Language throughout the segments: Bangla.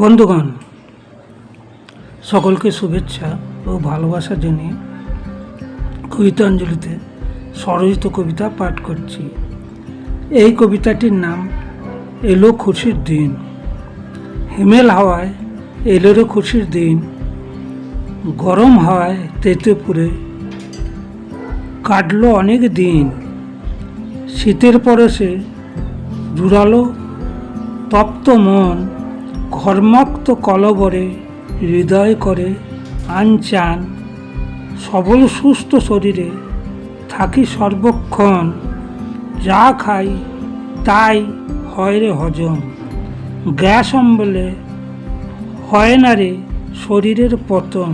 বন্ধুগণ, সকলকে শুভেচ্ছা ও ভালোবাসা জানিয়ে কবিতাঞ্জলিতে স্বরচিত কবিতা পাঠ করছি। এই কবিতাটির নাম এলো খুশির দিন। হিমেল হাওয়ায় এলো রে খুশির দিন, গরম হাওয়ায় তেতে পুরে কাটলো অনেক দিন। শীতের পরশে জুড়ালো তপ্ত মন, ঘর্মাক্ত কলবরে হৃদয় করে আনচান। সবল সুস্থ শরীরে থাকি সর্বক্ষণ, যা খাই তাই হয় রে হজম। গ্যাস অম্বলে হয় না রে শরীরের পতন,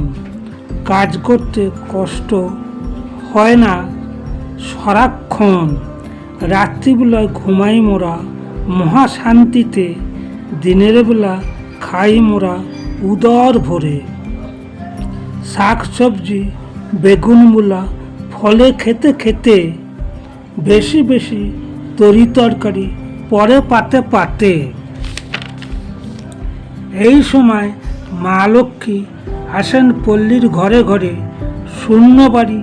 কাজ করতে কষ্ট হয় না সারাক্ষণ। রাত্রিবেলায় ঘুমাই মোরা মহাশান্তিতে, দিনের বেলা খাই মোরা উদর ভরে। শাক সবজি বেগুন মূলা ফলে খেতে খেতে, বেশি বেশি তরি তরকারি পরে পাতে পাতে। এই সময় মা লক্ষ্মী আসেন পল্লীর ঘরে ঘরে, শূন্য বাড়ি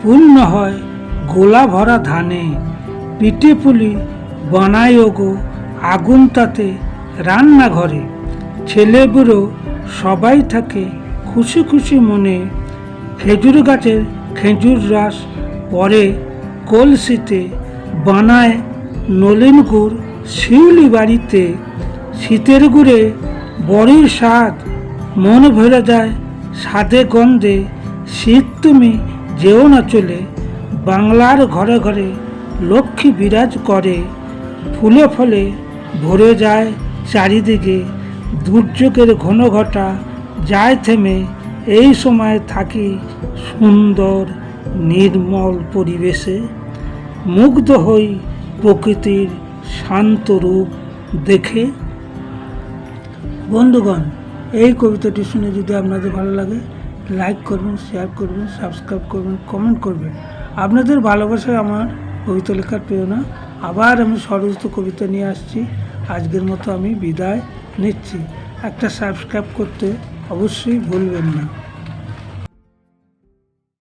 পূর্ণ হয় গোলা ভরা ধানে। পিঠে পুলি বানায় ওগো আগুন তাতে রান্নাঘরে, ছেলে বুড়ো সবাই থাকে খুশি খুশি মনে। খেজুর গাছের খেজুর রস পরে কলসিতে, বানায় নলেন গুড় শিউলি বাড়িতে। শীতের গুড়ে বড়ির স্বাদ, মন ভরে যায় স্বাদে গন্ধে। শীত তুমি যেও না চলে, বাংলার ঘরে ঘরে লক্ষ্মী বিরাজ করে। ফুলে ফলে ভরে যায় চারিদিকে, দুর্যোগের ঘন ঘটা যায় থেমে। এই সময় থাকি সুন্দর নির্মল পরিবেশে, মুগ্ধ হই প্রকৃতির শান্ত রূপ দেখে। বন্ধুগণ, এই কবিতাটি শুনে যদি আপনাদের ভালো লাগে, লাইক করবেন, শেয়ার করবেন, সাবস্ক্রাইব করবেন, কমেন্ট করবেন। আপনাদের ভালোবাসায় আমার কবিতা লেখার প্রেরণা। আবার আমি স্বরচিত কবিতা নিয়ে আসছি। আজকের মতো আমি বিদায় নিচ্ছি। একটা সাবস্ক্রাইব করতে অবশ্যই ভুলবেন না।